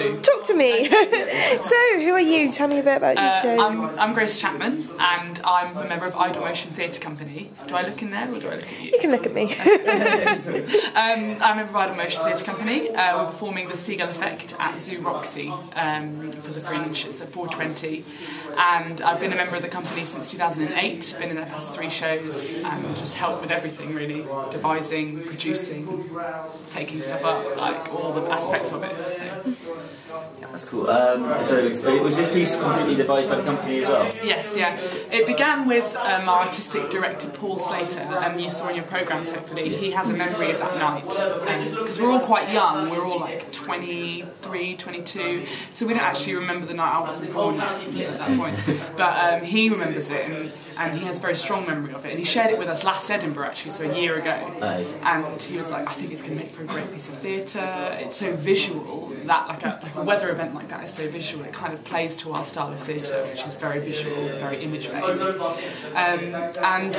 to. Talk to me. So, who are you? Tell me a bit about your show. I'm Grace Chapman, and I'm a member of Idle Motion Theatre Company. Do I look in there, or do I look at you? You can look at me. I'm a member of Idle Motion Theatre Company. We're performing The Seagull Effect at Zoo Roxy for the Fringe. It's at 4:20, and I've been a member of the company since 2008. Been in their past 3 shows, and just helped with everything really, devising, producing, taking stuff up, like all the aspects of it. So, yeah. That's cool. So was this piece completely devised by the company as well? Yes, yeah. It began with our artistic director Paul Slater, and you saw in your programmes hopefully, he has a memory of that night. Because we're all quite young, we're all like 23, 22, so we don't actually remember the night. I wasn't born yet at that point. But he remembers it, and he has a very strong memory of it. And he shared it with us last Edinburgh actually, so a year ago. And he was like, I think it's going to make for a great piece of theatre. It's so visual, that like a weather event like that is so visual, it kind of plays to our style of theatre, which is very visual, very image based. And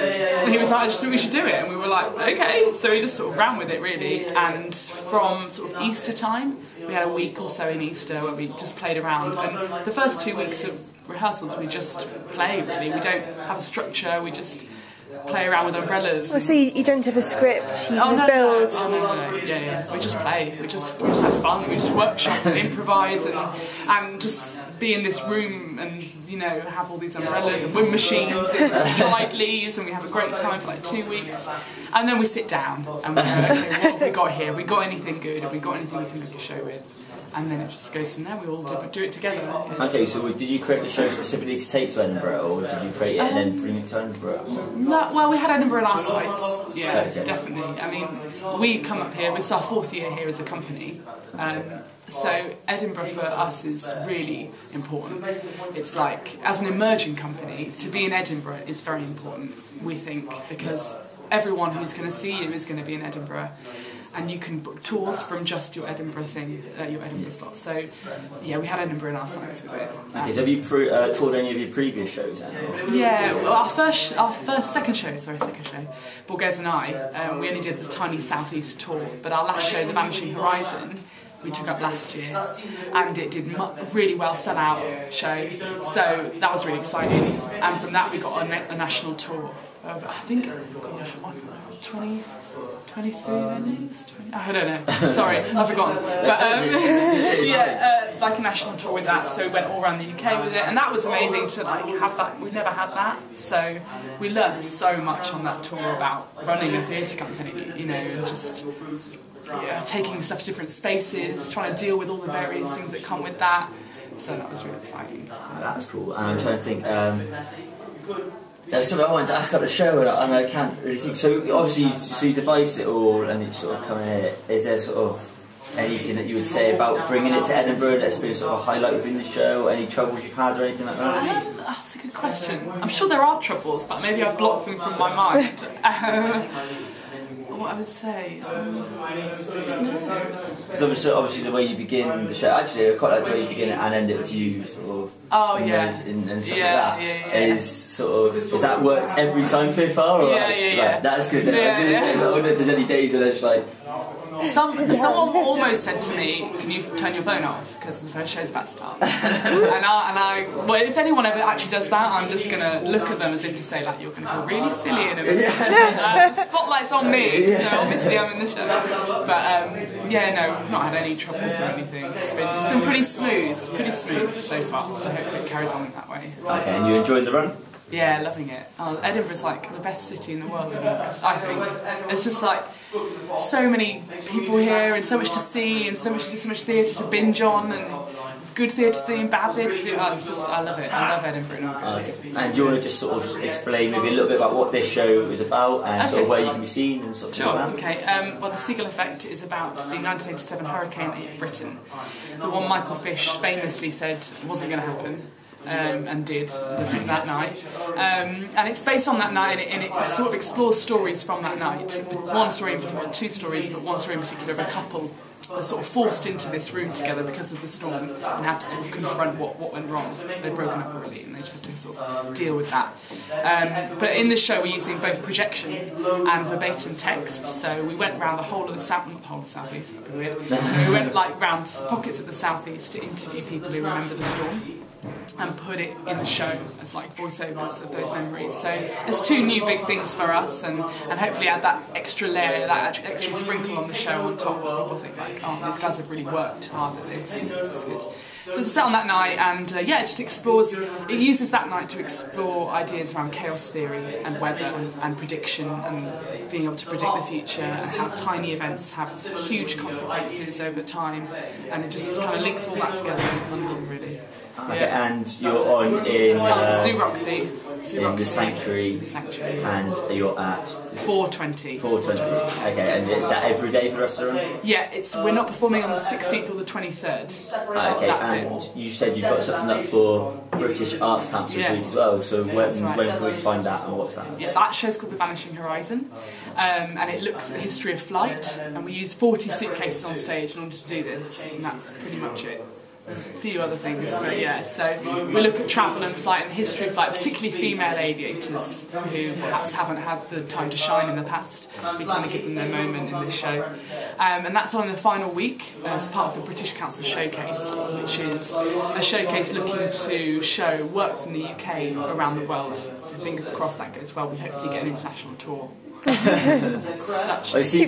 he was like, I just think we should do it, and we were like, okay. So we just sort of ran with it really, and from sort of Easter time, we had a week or so in Easter where we just played around, and the first 2 weeks of rehearsals we just play really. We don't have a structure, we just play around with umbrellas. Oh, so you don't have a script, you build? No. Yeah. We just play, we just have fun, we just workshop and improvise and just be in this room and, you know, have all these umbrellas and wind machines and dried leaves, and we have a great time for like 2 weeks. And then we sit down and we go, okay, what have we got here? Have we got anything good? Have we got anything we can make a show with? And then it just goes from there. We all do it together. Okay, so did you create the show specifically to take to Edinburgh, or did you create it and then bring it to Edinburgh? No, well, we had Edinburgh in our sights. Yeah, okay. Definitely. I mean, we come up here, it's our 4th year here as a company. So Edinburgh for us is really important. It's like, as an emerging company, to be in Edinburgh is very important, we think, because everyone who's going to see you is going to be in Edinburgh. And you can book tours from just your Edinburgh thing, your Edinburgh slot. So, yeah, we had Edinburgh in our sights with it. Okay, so have you toured any of your previous shows then? Yeah, well, second show, Borges and I, we only did the tiny southeast tour, but our last show, The Vanishing Horizon, we took up last year, and it did really well, sell-out show, so that was really exciting. And from that we got a national tour of, I think, gosh, 23 venues? I don't know, sorry, I've forgotten. But like a national tour with that, so we went all around the UK with it, and that was amazing to like have that. We've never had that, so we learned so much on that tour about running a theatre company, you know, and just taking stuff to different spaces, trying to deal with all the various things that come with that. So that was really exciting. That's cool. And I'm trying to think. There's something I wanted to ask about the show, and I can't really think. So obviously, you devised it all, and it's sort of coming here. Is there sort of anything that you would say about bringing it to Edinburgh that's been sort of a highlight within the show? Any troubles you've had or anything like that? That's a good question. I'm sure there are troubles, but maybe I've blocked them from my mind. What I would say, I don't know. Because obviously the way you begin the show, actually I quite like the way you begin it and end it with you sort of and stuff like that. Is sort of, has that worked every time so far? Or that's good then. I was going to say, I wonder if there's any days where it's like... Someone almost said to me, can you turn your phone off, because the first show's about to start. Well, if anyone ever actually does that, I'm just going to look at them as if to say, like, you're going to feel really silly in a minute. The spotlight's on me, so obviously I'm in the show. But no, I've not had any troubles or anything. It's been pretty smooth so far, so hopefully it carries on that way. Okay, and you enjoyed the run? Yeah, loving it. Edinburgh's like the best city in the world in August, I think. It's just like so many people here, and so much to see, and so much theatre to binge on, and good theatre to see and bad theatre to see. It's just, I love it. I love Edinburgh in August. Okay. And do you want to just sort of explain maybe a little bit about what this show is about, and sort of where you can be seen and sort of like that? Okay. Well, The Seagull Effect is about the 1987 hurricane that hit Britain. The one Michael Fish famously said wasn't going to happen. And did that night, and it's based on that night, and it sort of explores stories from that night. One story in particular, 2 stories, but one story in particular of a couple were sort of forced into this room together because of the storm and had to sort of confront what went wrong. They'd broken up already and they just had to sort of deal with that. But in this show we're using both projection and verbatim text, so we went around the whole of the south, not the whole of the southeast, that'd be weird. We went like round pockets of the southeast to interview people who remember the storm and put it in the show as like voiceovers of those memories. So there's two new big things for us, and hopefully add that extra layer, that extra sprinkle on the show on top, where people think like, oh, these guys have really worked hard at this. It's good. So it's set on that night, and yeah, it just explores. It uses that night to explore ideas around chaos theory and weather and prediction and being able to predict the future and how tiny events have huge consequences over time, and it just kind of links all that together in London, really. Okay, and you're on in Zoo Roxy. In the Sanctuary, and you're at 4:20. 4:20. Okay, and is that every day for the rest of the run? Yeah, we're not performing on the 16th or the 23rd. Okay, and you said you've got something up for British Arts Council this week as well. So when can we find that, and what's that? Yeah, that show's called The Vanishing Horizon, and it looks at the history of flight. And we use 40 suitcases on stage in order to do this, and that's pretty much it. A few other things, but yeah, so we look at travel and flight and the history of flight, particularly female aviators who perhaps haven't had the time to shine in the past. We kind of give them their moment in this show. And that's on the final week as part of the British Council Showcase, which is a showcase looking to show work from the UK around the world. So fingers crossed that goes well, we hopefully get an international tour. You've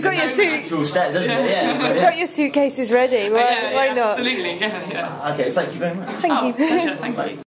got your step, doesn't it? Yeah. You've got your suitcases ready. Why not? Absolutely, yeah. Okay, thank you very much. Thank you. Pleasure, thank you.